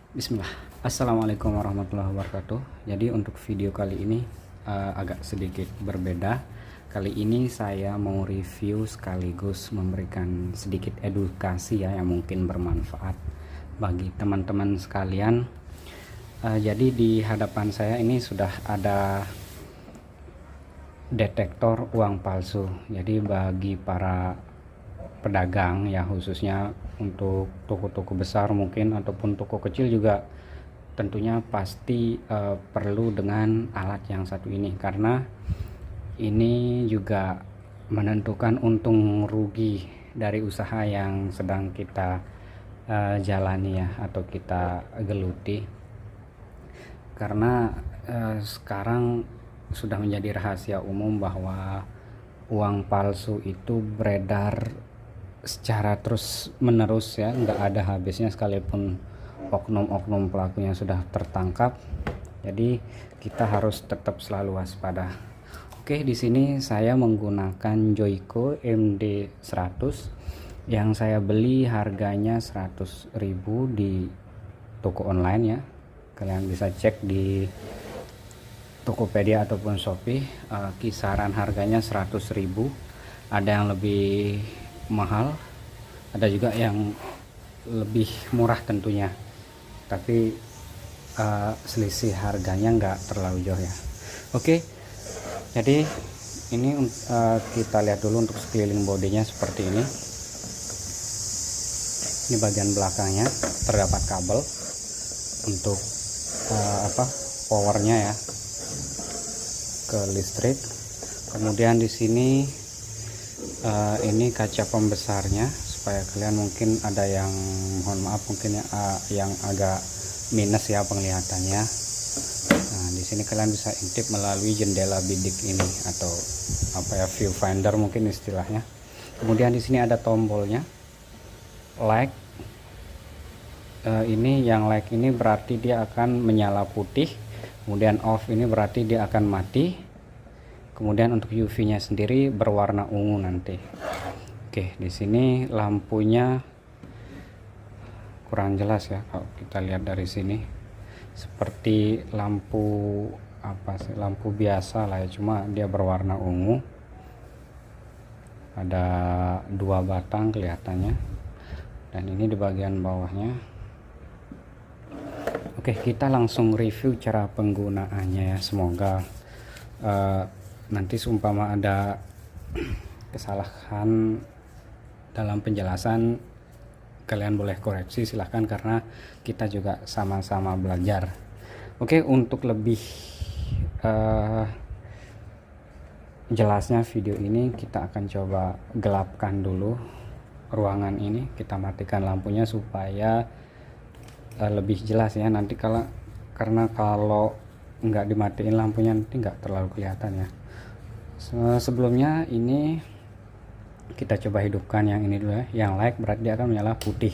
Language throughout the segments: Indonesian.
Bismillah. Assalamualaikum warahmatullahi wabarakatuh. Jadi untuk video kali ini agak sedikit berbeda. Kali ini saya mau review sekaligus memberikan sedikit edukasi ya yang mungkin bermanfaat bagi teman-teman sekalian. Jadi di hadapan saya ini sudah ada detektor uang palsu. Jadi bagi para pedagang ya, khususnya untuk toko-toko besar mungkin ataupun toko kecil juga tentunya pasti perlu dengan alat yang satu ini, karena ini juga menentukan untung rugi dari usaha yang sedang kita jalani ya, atau kita geluti. Karena sekarang sudah menjadi rahasia umum bahwa uang palsu itu beredar secara terus menerus ya, nggak ada habisnya sekalipun oknum-oknum pelakunya sudah tertangkap. Jadi kita harus tetap selalu waspada. Oke, di sini saya menggunakan Joico MD100 yang saya beli harganya 100.000 di toko online ya. Kalian bisa cek di Tokopedia ataupun Shopee, kisaran harganya 100.000. Ada yang lebih mahal, ada juga yang lebih murah tentunya, tapi selisih harganya nggak terlalu jauh ya. Oke, jadi ini kita lihat dulu untuk sekeliling bodinya seperti ini. Ini bagian belakangnya terdapat kabel untuk powernya ya, ke listrik. Kemudian di sini ini kaca pembesarnya, supaya kalian mungkin ada yang mohon maaf mungkin ya, yang agak minus ya penglihatannya. Nah, di sini kalian bisa intip melalui jendela bidik ini, atau viewfinder mungkin istilahnya. Kemudian di sini ada tombolnya, like. Ini yang like ini berarti dia akan menyala putih, kemudian off ini berarti dia akan mati. Kemudian untuk UV-nya sendiri berwarna ungu nanti. Oke, di sini lampunya kurang jelas ya kalau kita lihat dari sini. Seperti lampu lampu biasa lah ya, cuma dia berwarna ungu. Ada 2 batang kelihatannya. Dan ini di bagian bawahnya. Oke, kita langsung review cara penggunaannya ya. Semoga nanti seumpama ada kesalahan dalam penjelasan, kalian boleh koreksi silahkan, karena kita juga sama-sama belajar. Oke, untuk lebih jelasnya video ini kita akan coba gelapkan dulu ruangan ini. Kita matikan lampunya supaya lebih jelas ya nanti, karena kalau nggak dimatiin lampunya nanti nggak terlalu kelihatan ya. Sebelumnya ini kita coba hidupkan yang ini dulu ya, yang like berarti dia akan menyala putih.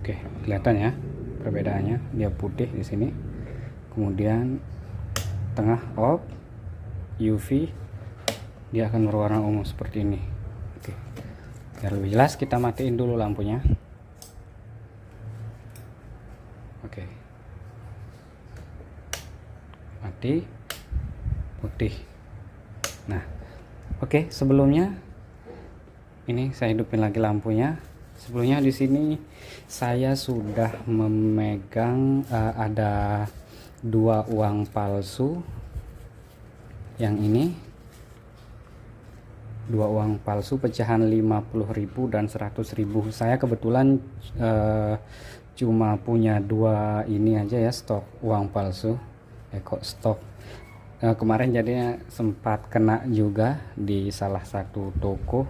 Oke, kelihatan ya perbedaannya, dia putih di sini. Kemudian tengah off, UV dia akan berwarna ungu seperti ini. Oke, biar lebih jelas kita matiin dulu lampunya. Oke, mati, putih. Nah, oke, sebelumnya ini saya hidupin lagi lampunya. Sebelumnya di sini saya sudah memegang ada 2 uang palsu. Yang ini 2 uang palsu pecahan 50.000 dan 100.000. Saya kebetulan cuma punya 2 ini aja ya, stok uang palsu. Stok. Kemarin jadinya sempat kena juga di salah satu toko.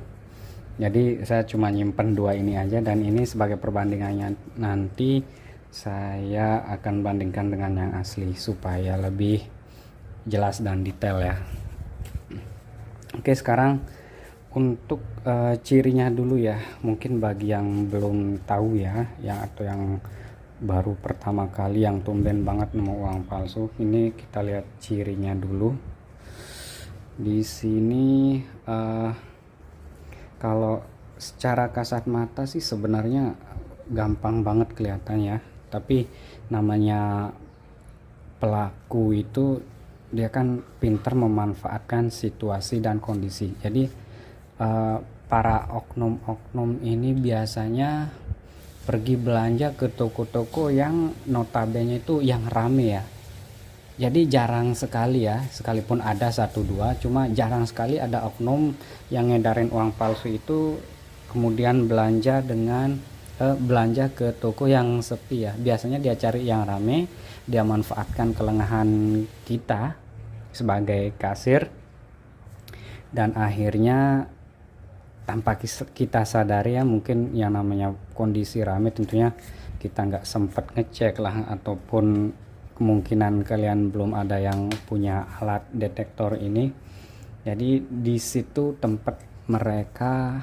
Jadi saya cuma nyimpen 2 ini aja, dan ini sebagai perbandingannya. Nanti saya akan bandingkan dengan yang asli supaya lebih jelas dan detail ya. Oke, sekarang untuk cirinya dulu ya. Mungkin bagi yang belum tahu ya, atau yang baru pertama kali yang tumben banget nemu uang palsu, ini kita lihat cirinya dulu. Di sini kalau secara kasat mata sih sebenarnya gampang banget kelihatannya, Tapi namanya pelaku itu dia kan pintar memanfaatkan situasi dan kondisi. Jadi para oknum-oknum ini biasanya pergi belanja ke toko-toko yang notabene itu yang rame ya. Jadi jarang sekali ya, sekalipun ada satu dua, cuma jarang sekali ada oknum yang ngedarin uang palsu itu kemudian belanja ke toko yang sepi ya. Biasanya dia cari yang rame, dia manfaatkan kelengahan kita sebagai kasir, dan akhirnya tanpa kita sadari ya, mungkin yang namanya kondisi rame tentunya kita nggak sempat ngecek lah, ataupun kemungkinan kalian belum ada yang punya alat detektor ini. Jadi di situ tempat mereka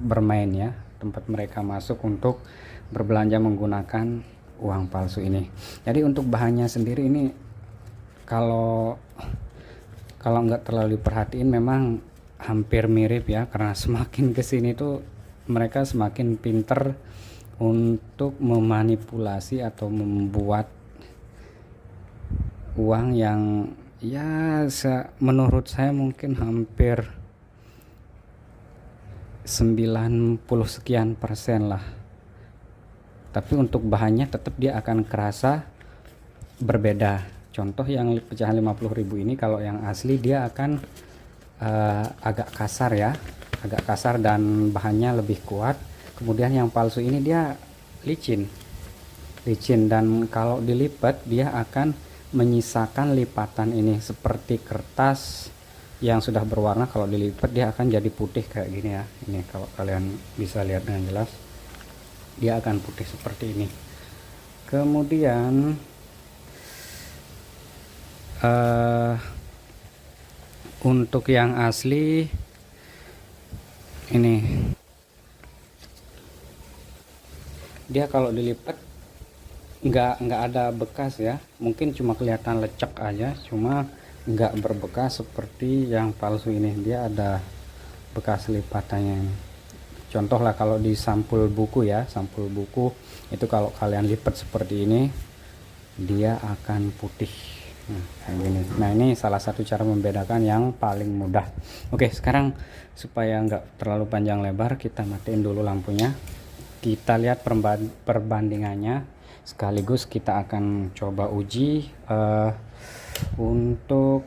bermain ya, tempat mereka masuk untuk berbelanja menggunakan uang palsu ini. Jadi untuk bahannya sendiri ini kalau nggak terlalu diperhatiin memang hampir mirip ya, karena semakin kesini tuh mereka semakin pinter untuk memanipulasi atau membuat uang yang ya menurut saya mungkin hampir 90 sekian persen lah. Tapi untuk bahannya tetap dia akan kerasa berbeda. Contoh yang pecahan 50.000 ini, kalau yang asli dia akan agak kasar ya, agak kasar dan bahannya lebih kuat. Kemudian yang palsu ini dia licin, dan kalau dilipat dia akan menyisakan lipatan ini seperti kertas yang sudah berwarna. Kalau dilipat dia akan jadi putih kayak gini ya. Ini kalau kalian bisa lihat dengan jelas, dia akan putih seperti ini. Kemudian untuk yang asli ini, dia kalau dilipat nggak ada bekas ya, mungkin cuma kelihatan lecek aja, cuma nggak berbekas seperti yang palsu ini. Dia ada bekas lipatannya ini. Contoh lah kalau di sampul buku ya, sampul buku itu kalau kalian lipat seperti ini dia akan putih. Nah ini salah satu cara membedakan yang paling mudah. Oke, sekarang supaya nggak terlalu panjang lebar, kita matiin dulu lampunya, kita lihat perbandingannya. Sekaligus kita akan coba uji untuk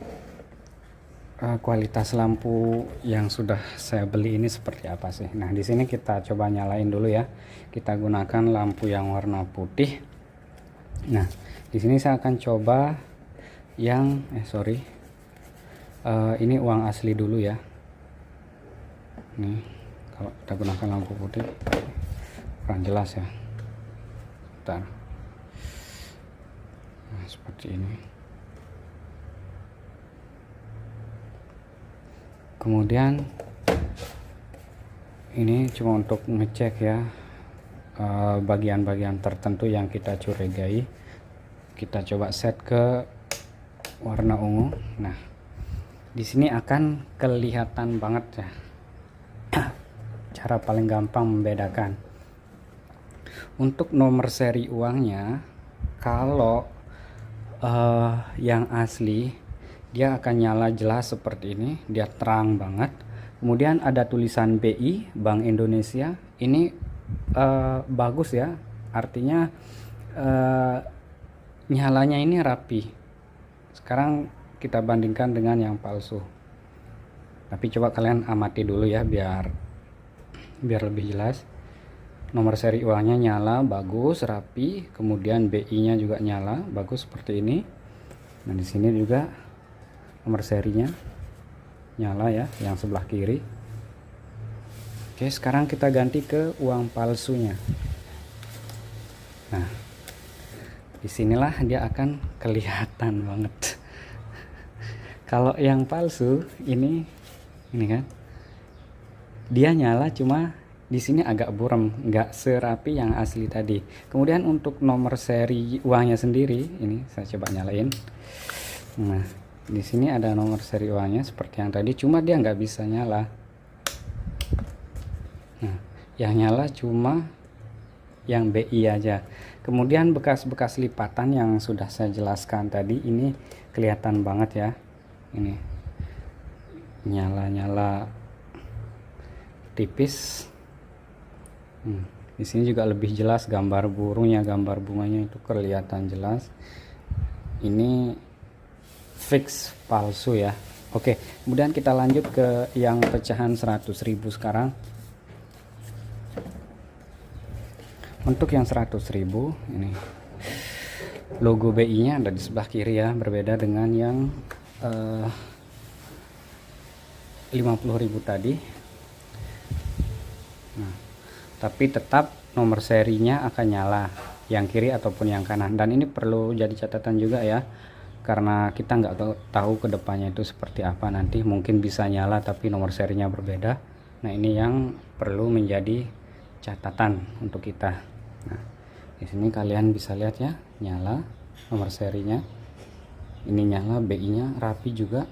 kualitas lampu yang sudah saya beli ini seperti apa sih. Nah di sini kita coba nyalain dulu ya. Kita gunakan lampu yang warna putih. Nah di sini saya akan coba yang ini uang asli dulu ya. Nih kalau kita gunakan lampu putih kurang jelas ya. Bentar. Nah, seperti ini. Kemudian ini cuma untuk ngecek ya bagian-bagian tertentu yang kita curigai. Kita coba set ke warna ungu. Nah di sini akan kelihatan banget ya cara paling gampang membedakan. Untuk nomor seri uangnya, kalau yang asli dia akan nyala jelas seperti ini, dia terang banget. Kemudian ada tulisan BI, Bank Indonesia. Ini bagus ya, artinya nyalanya ini rapi. Sekarang kita bandingkan dengan yang palsu. Tapi coba kalian amati dulu ya, biar lebih jelas. Nomor seri uangnya nyala bagus, rapi. Kemudian BI-nya juga nyala bagus seperti ini. Nah di sini juga nomor serinya nyala ya, yang sebelah kiri. Oke, sekarang kita ganti ke uang palsunya. Nah disinilah dia akan kelihatan banget. Kalau yang palsu ini kan dia nyala, cuma di sini agak buram, nggak serapi yang asli tadi. Kemudian untuk nomor seri uangnya sendiri, ini saya coba nyalain. Nah di sini ada nomor seri uangnya seperti yang tadi, cuma dia nggak bisa nyala. Nah yang nyala cuma yang BI aja. Kemudian bekas-bekas lipatan yang sudah saya jelaskan tadi ini kelihatan banget ya. Ini nyala-nyala tipis. Di sini juga lebih jelas gambar burungnya, gambar bunganya itu kelihatan jelas. Ini fix palsu ya. Oke, kemudian kita lanjut ke yang pecahan 100.000 sekarang. Untuk yang 100.000 ini logo BI nya ada di sebelah kiri ya, berbeda dengan yang 50.000 tadi. Nah, tapi tetap nomor serinya akan nyala yang kiri ataupun yang kanan, dan ini perlu jadi catatan juga ya, karena kita nggak tahu kedepannya itu seperti apa, nanti mungkin bisa nyala tapi nomor serinya berbeda. Nah, ini yang perlu menjadi catatan untuk kita. Nah, di sini kalian bisa lihat ya, nyala nomor serinya, ini nyala, BI-nya rapi juga.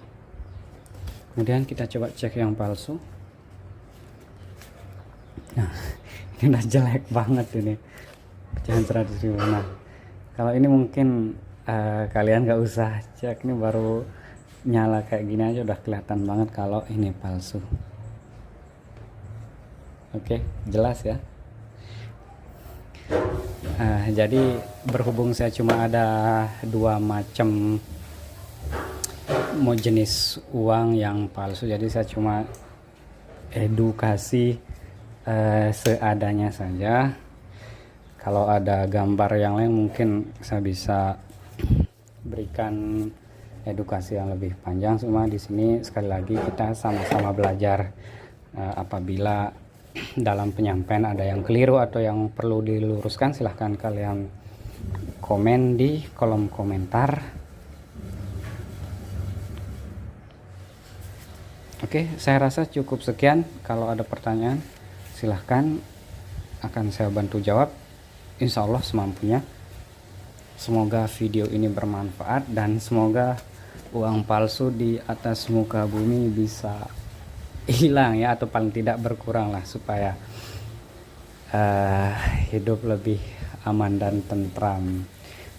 Kemudian kita coba cek yang palsu. Nah, ini udah jelek banget ini pecahan 100.000. Nah, kalau ini mungkin kalian nggak usah cek, ini baru nyala kayak gini aja udah kelihatan banget kalau ini palsu. Oke, jelas ya. Jadi berhubung saya cuma ada dua macam jenis uang yang palsu, jadi saya cuma edukasi seadanya saja. Kalau ada gambar yang lain mungkin saya bisa berikan edukasi yang lebih panjang. Cuma di sini sekali lagi kita sama-sama belajar. Apabila dalam penyampaian ada yang keliru atau yang perlu diluruskan, silahkan kalian komen di kolom komentar. Oke, saya rasa cukup sekian. Kalau ada pertanyaan silahkan, akan saya bantu jawab, insya Allah semampunya. Semoga video ini bermanfaat dan semoga uang palsu di atas muka bumi bisa hilang ya, atau paling tidak berkurang lah, supaya hidup lebih aman dan tentram.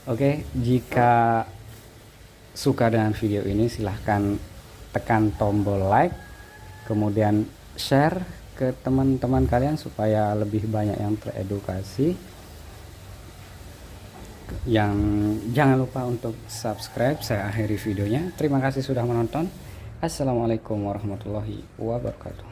Oke, jika suka dengan video ini silahkan tekan tombol like, kemudian share ke teman-teman kalian supaya lebih banyak yang teredukasi. Yang jangan lupa untuk subscribe. Saya akhiri videonya. Terima kasih sudah menonton. Assalamualaikum warahmatullahi wabarakatuh.